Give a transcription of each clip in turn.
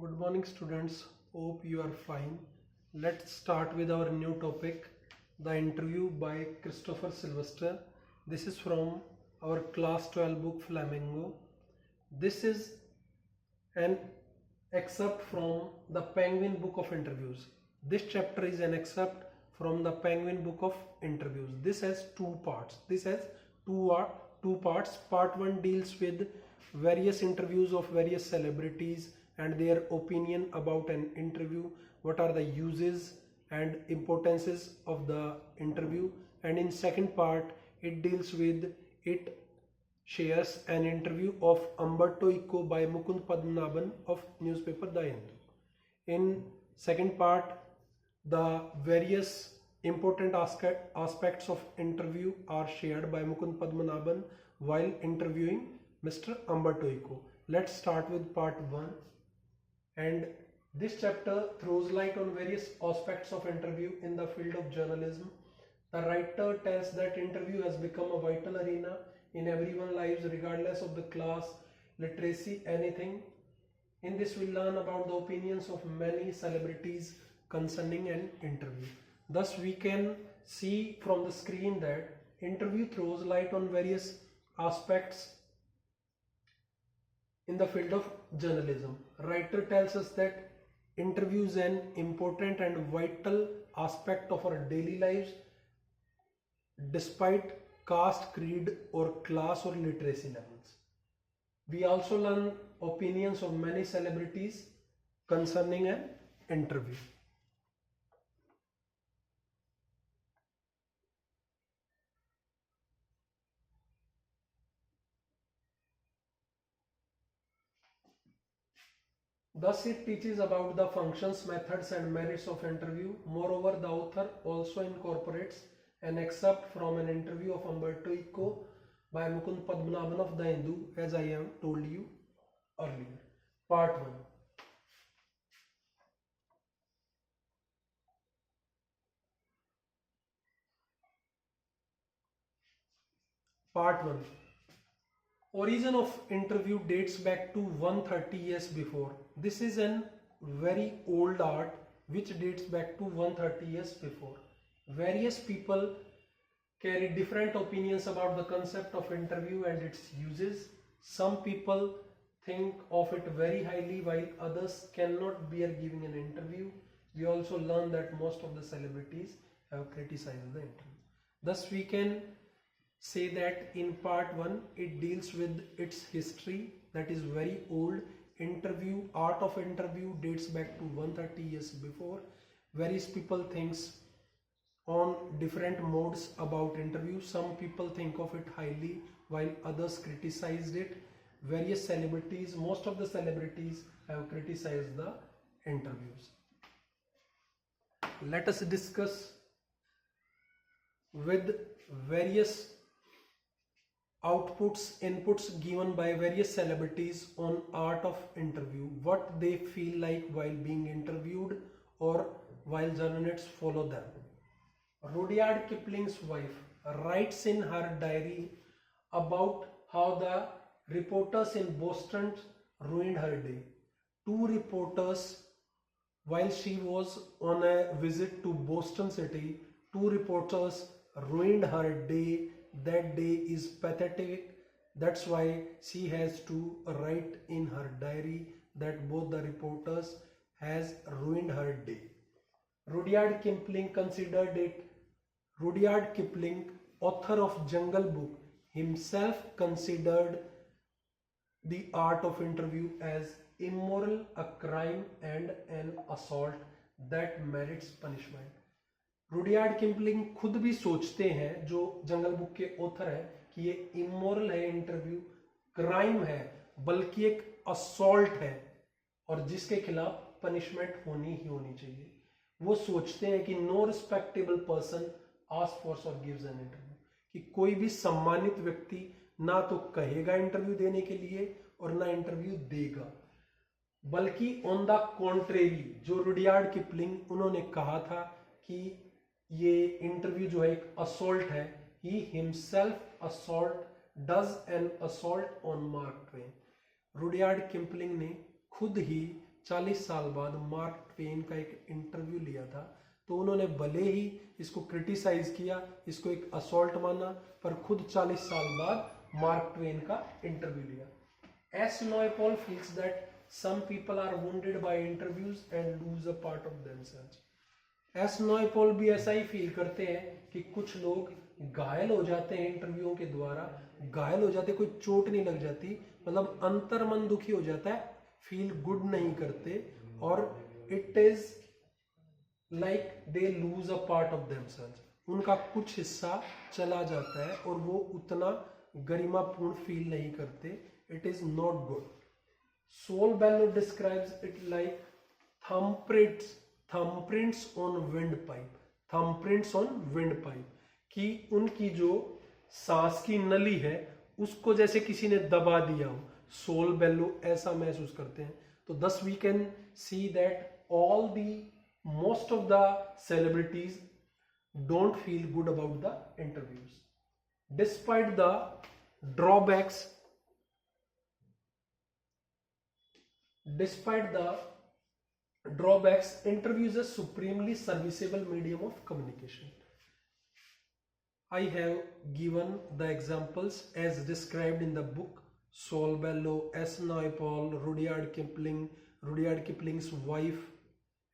Good morning, students. Hope you are fine. Let's start with our new topic, the interview by Christopher Sylvester. This is from our class 12 book Flamingo. This is an excerpt from the Penguin Book of Interviews. This chapter is an excerpt from the Penguin Book of Interviews. This has two parts. This has two parts. Part 1 deals with various interviews of various celebrities and their opinion about an interview. What are the uses and importances of the interview? And in second part, it shares an interview of Umberto Eco by Mukund Padmanabhan of newspaper The Hindu. In second part, the various important aspects of interview are shared by Mukund Padmanabhan while interviewing Mr. Umberto Eco. Let's start with part 1. And this chapter throws light on various aspects of interview in the field of journalism. The writer tells that interview has become a vital arena in everyone's lives regardless of the class, literacy, anything. In this we learn about the opinions of many celebrities concerning an interview. Thus we can see from the screen that interview throws light on various aspects in the field of journalism. Writer tells us that interview is an important and vital aspect of our daily lives despite caste, creed or class or literacy levels. We also learn opinions of many celebrities concerning an interview. Thus it teaches about the functions, methods and merits of interview. Moreover, the author also incorporates an excerpt from an interview of Umberto Eco by Mukund Padmanabhan of The Hindu, as I have told you earlier. Part 1. Part 1. Origin of interview dates back to 130 years before. This is a very old art which dates back to 130 years before. Various people carry different opinions about the concept of interview and its uses. Some people think of it very highly while others cannot bear giving an interview. We also learn that most of the celebrities have criticized the interview. Thus we can say that in part 1 it deals with its history, that is very old. Art of interview dates back to 130 years before. Various people thinks on different modes about interview. Some people think of it highly while others criticized it. Various celebrities, most of the celebrities have criticized the interviews. Let us discuss with various inputs given by various celebrities on art of interview, what they feel like while being interviewed or while journalists follow them. Rudyard Kipling's wife writes in her diary about how the reporters in Boston ruined her day. Two reporters, while she was on a visit to Boston city, two reporters ruined her day. That day is pathetic. That's why she has to write in her diary that both the reporters has ruined her day. Rudyard Kipling, author of Jungle Book, himself considered the art of interview as immoral, a crime and an assault that merits punishment. Rudyard Kipling खुद भी सोचते हैं, जो जंगल book के author है, कि ये immoral है इंटरव्यू, क्राइम है, बल्कि एक असॉल्ट है और जिसके खिलाफ पनिशमेंट होनी ही होनी चाहिए. वो सोचते हैं कि no respectable person ask for और गिव्स एन इंटरव्यू, कि कोई भी सम्मानित व्यक्ति ना तो कहेगा इंटरव्यू देने के लिए और ना इंटरव्यू देगा, बल्कि ऑन द कॉन्ट्रेरी जो रुडियार्ड किपलिंग उन्होंने कहा था कि ये इंटरव्यू जो है एक असॉल्ट है. He himself does N assault on mark Twain. Rudyard Kipling ने खुद ही 40 साल बाद मार्क ट्वेन का एक इंटरव्यू लिया था, तो उन्होंने भले ही इसको क्रिटिसाइज किया, इसको एक असॉल्ट माना, पर खुद 40 साल बाद मार्क ट्वेन का इंटरव्यू लिया। S Naipaul feels that some people are wounded by interviews and lose a part of themselves. S Naipaul भी ऐसा ही फील करते हैं कि कुछ लोग घायल हो जाते हैं इंटरव्यूओं के द्वारा, घायल हो जाते, कोई चोट नहीं लग जाती, मतलब अंतर मन दुखी हो जाता है, फील गुड नहीं करते, और it is like they lose a part of themselves, उनका कुछ हिस्सा चला जाता है और वो उतना गरिमापूर्ण फील नहीं करते। It is not good. Saul Bellow describes it like thumbprints on windpipe, thumbprints on windpipe, कि उनकी जो सांस की नली है उसको जैसे किसी ने दबा दिया हो, सोल बेलो ऐसा महसूस करते हैं। तो thus we can see that most of the celebrities don't feel good about the interviews. Despite the drawbacks, interviews are supremely serviceable medium of communication. I have given the examples as described in the book. Saul Bellow, S. Naipaul, Rudyard Kipling's wife,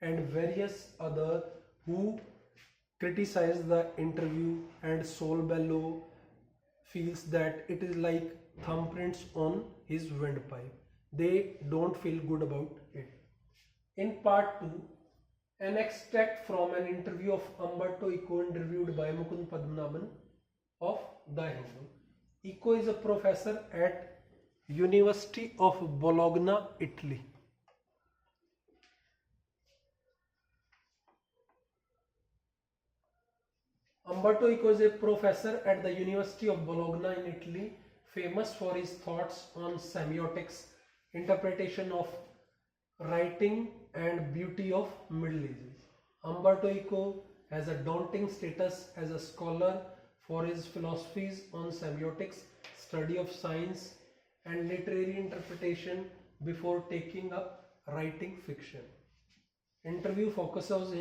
and various other who criticize the interview, and Saul Bellow feels that it is like thumbprints on his windpipe. They don't feel good about it. In part 2, an extract from an interview of Umberto Eco interviewed by Mukund Padmanabhan of The Hindu. Eco is a professor at University of Bologna, Italy. Umberto Eco is a professor at the University of Bologna in Italy, famous for his thoughts on semiotics, interpretation of writing, and beauty of Middle Ages. Umberto Eco has a daunting status as a scholar for his philosophies on semiotics, study of science, and literary interpretation before taking up writing fiction. Interview focuses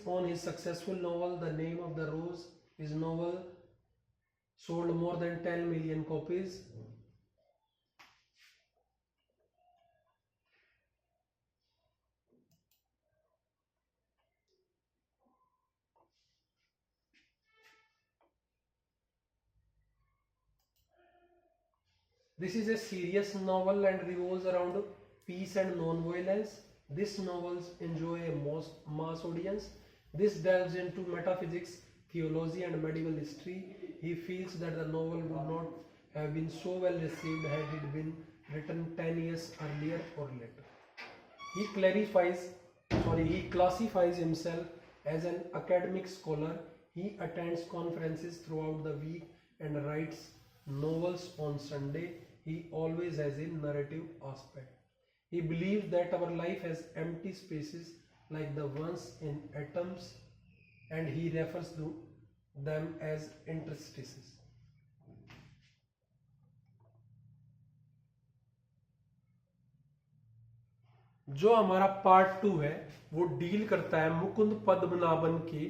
on his successful novel The Name of the Rose. His novel sold more than 10 million copies. This is a serious novel and revolves around peace and non-violence. This novels enjoy a mass audience. This delves into metaphysics, theology, and medieval history. He feels that the novel would not have been so well received had it been written 10 years earlier or later. He classifies himself as an academic scholar. He attends conferences throughout the week and writes novels on Sunday. He always has a narrative aspect. He believes that our life has empty spaces like the ones in atoms, and he refers to them as interstices. जो हमारा part 2 है वो deal करता है मुकुंद पद्मनाभन के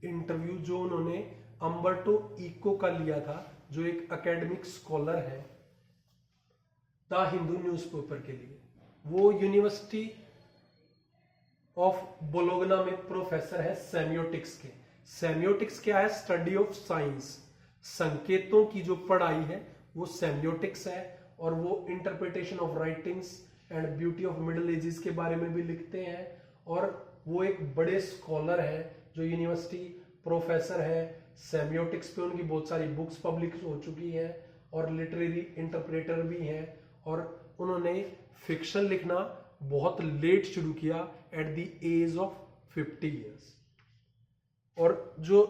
interview जो उन्होंने Umberto eco का लिया था, जो एक एकेडमिक स्कॉलर है द हिंदू न्यूज़पेपर के लिए। वो यूनिवर्सिटी ऑफ बोलोगना में प्रोफेसर है सेमियोटिक्स के। सेमियोटिक्स क्या है? स्टडी ऑफ साइंस, संकेतों की जो पढ़ाई है वो सेमियोटिक्स है, और वो interpretation of writings and beauty of middle ages के बारे में भी लिखते हैं। और वो एक बड़े स्कॉलर है जो यूनिवर्सिटी प्रोफेसर है सेमियोटिक्स पे, उनकी बहुत सारी बुक्स पब्लिश हो चुकी हैं, और लिटरेरी इंटरप्रेटर भी हैं, और उन्होंने फिक्शन लिखना बहुत लेट शुरू किया at the age of 50 years. और जो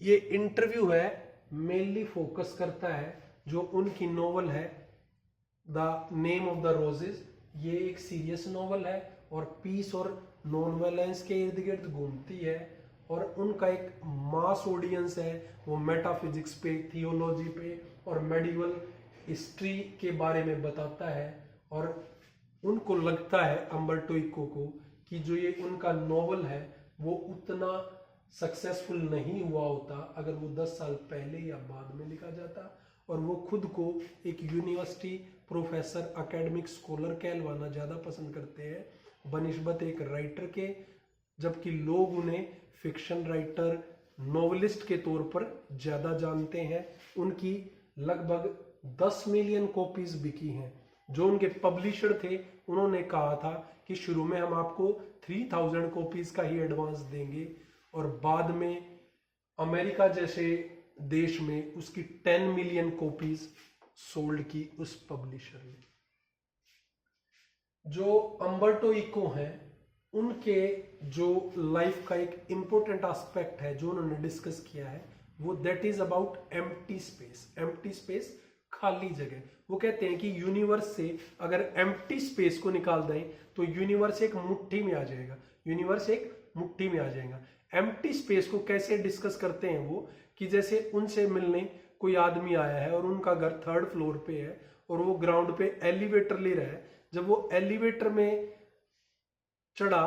ये इंटरव्यू है मेनली फोकस करता है जो उनकी नॉवल है the name of the roses. ये एक सीरियस नॉवल है और पीस और नॉन वायलेंस के इर्द गिर्द घूमती है, और उनका एक मास ऑडियंस है, वो मेटाफिजिक्स पे, थियोलॉजी पे और मेडिवल हिस्ट्री के बारे में बताता है। और उनको लगता है अम्बर्टो इको को कि जो ये उनका नॉवल है वो उतना सक्सेसफुल नहीं हुआ होता अगर वो 10 साल पहले या बाद में लिखा जाता, और वो खुद को एक यूनिवर्सिटी प्रोफेसर एकेडमिक स्कॉलर कहलवाना ज़्यादा पसंद करते हैं बनिस्बत एक राइटर के, जबकि लोग उन्हें फिक्शन राइटर नॉवलिस्ट के तौर पर ज़्यादा जानते हैं। उनकी लगभग 10 मिलियन कॉपीज बिकी हैं। जो उनके पब्लिशर थे उन्होंने कहा था कि शुरू में हम आपको 3000 कॉपीज का ही एडवांस देंगे, और बाद में अमेरिका जैसे देश में उसकी 10 मिलियन कॉपीज सोल्ड की उस पब्लिशर ने। जो अम्बर्टो इको हैं उनके जो लाइफ का एक इंपॉर्टेंट एस्पेक्ट है जो उन्होंने डिस्कस किया है वो that is about empty space. Empty space, खाली जगह। वो कहते हैं कि यूनिवर्स से अगर एम्प्टी स्पेस को निकाल दें तो यूनिवर्स एक मुट्ठी में आ जाएगा। यूनिवर्स एक मुट्ठी में आ जाएगा। एम्प्टी स्पेस को कैसे डिस्कस करते हैं वो, कि जैसे उनसे मिलने कोई आदमी आया है और उनका घर 3rd फ्लोर पे है और वो ग्राउंड पे एलिवेटर ले रहा है। जब वो एलिवेटर में चढ़ा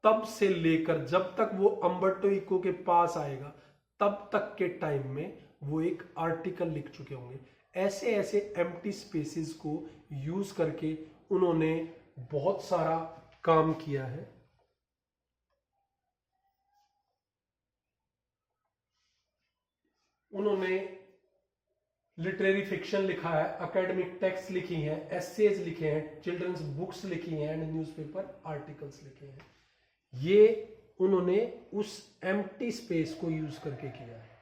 तब से लेकर जब तक वो अम्बर्टो इको के पास आएगा तब तक के टाइम में वो एक आर्टिकल लिख चुके होंगे। ऐसे ऐसे एम्प्टी स्पेसेस को यूज करके उन्होंने बहुत सारा काम किया है। उन्होंने लिटरेरी फिक्शन लिखा है, एकेडमिक टेक्स्ट लिखी हैं, एसेज लिखे हैं, चिल्ड्रंस बुक्स लिखी हैं एंड न्यूज़पेपर आर्टिकल्स लिखे हैं। ये उन्होंने उस एम्प्टी स्पेस को यूज करके किया है।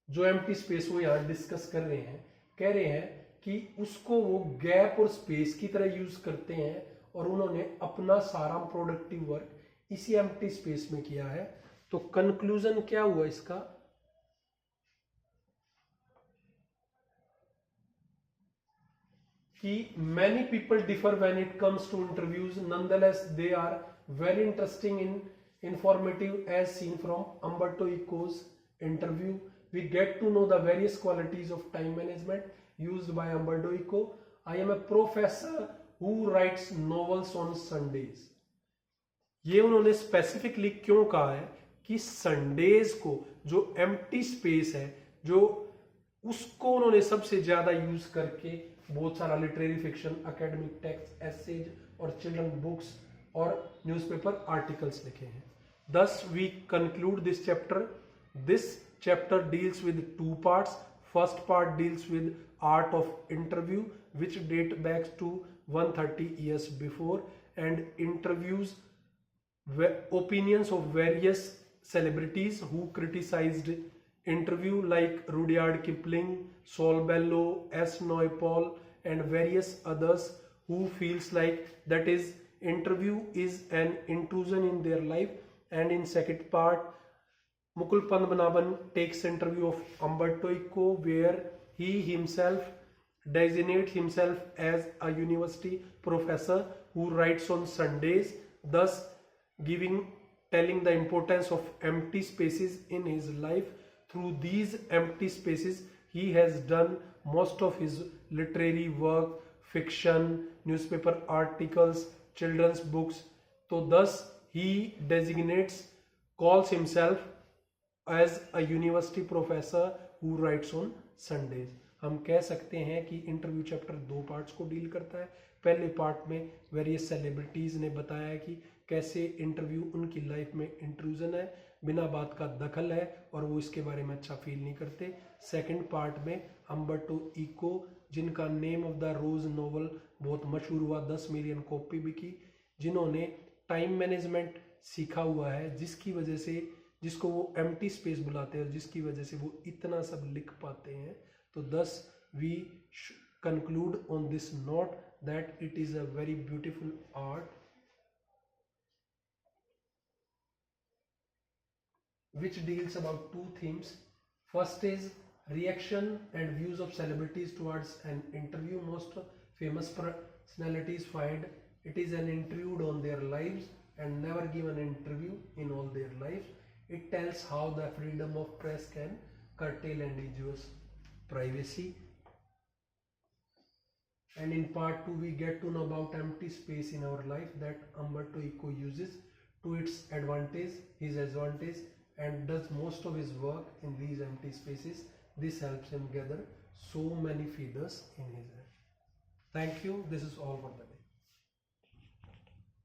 जो एम्प्टी स्पेस वो यहां डिस्कस कर रहे हैं, कह रहे हैं कि उसको वो गैप और स्पेस की तरह यूज करते हैं, और उन्होंने अपना सारा प्रोडक्टिव वर्क इसी एम्प्टी स्पेस में किया है। तो कंक्लूजन क्या हुआ इसका, कि many people differ when it comes to interviews, nonetheless they are very interesting and informative as seen from Umberto Eco's interview. We get to know the various qualities of time management used by Umberto Eco. I am a professor who writes novels on Sundays. ये उन्होंने specifically क्यों कहा है कि Sundays को जो empty space है जो उसको उन्होंने सबसे ज्यादा यूज करके बहुत सारा literary fiction, academic text, essays और चिल्ड्रन बुक्स और न्यूज़पेपर आर्टिकल्स लिखे हैं। Thus we conclude this chapter. This chapter deals with 2 parts. First part deals with art of interview, which date back to 130 years before, and interviews opinions of various celebrities who criticized interview like Rudyard Kipling, Saul Bellow, S. Naipaul and various others who feels like that is interview is an intrusion in their life. And in second part, Mukul Padmanabhan takes interview of Umberto Eco where he himself designates himself as a university professor who writes on Sundays, thus telling the importance of empty spaces in his life. Through these empty spaces, he has done most of his literary work, fiction, newspaper articles, children's books. So thus he calls himself as a university professor who writes on Sundays. हम कह सकते हैं कि interview chapter 2 parts को deal करता है। पहले part में वेरियस सेलिब्रिटीज ने बताया कि कैसे इंटरव्यू उनकी लाइफ में इंट्रूजन है, बिना बात का दखल है और वो इसके बारे में अच्छा फील नहीं करते। सेकंड पार्ट में अम्बर्टो इको, जिनका Name of the Rose novel बहुत मशहूर हुआ, 10 मिलियन कॉपी बिकी, जिन्होंने टाइम मैनेजमेंट सीखा हुआ है, जिसकी वजह से जिसको वो एम्प्टी स्पेस बुलाते हैं और जिसकी वजह से वो इतना सब लिख पाते हैं। तो thus we conclude on this note that it is a very beautiful art which deals about 2 themes. First is reaction and views of celebrities towards an interview. Most famous personalities find it is an intrude on their lives and never give an interview in all their lives. It tells how the freedom of press can curtail individuals' privacy. And in part 2 we get to know about empty space in our life that Umberto Eco uses to its advantage, his advantage, and does most of his work in these empty spaces. This helps him gather so many feathers in his head. Thank you. This is all for the day.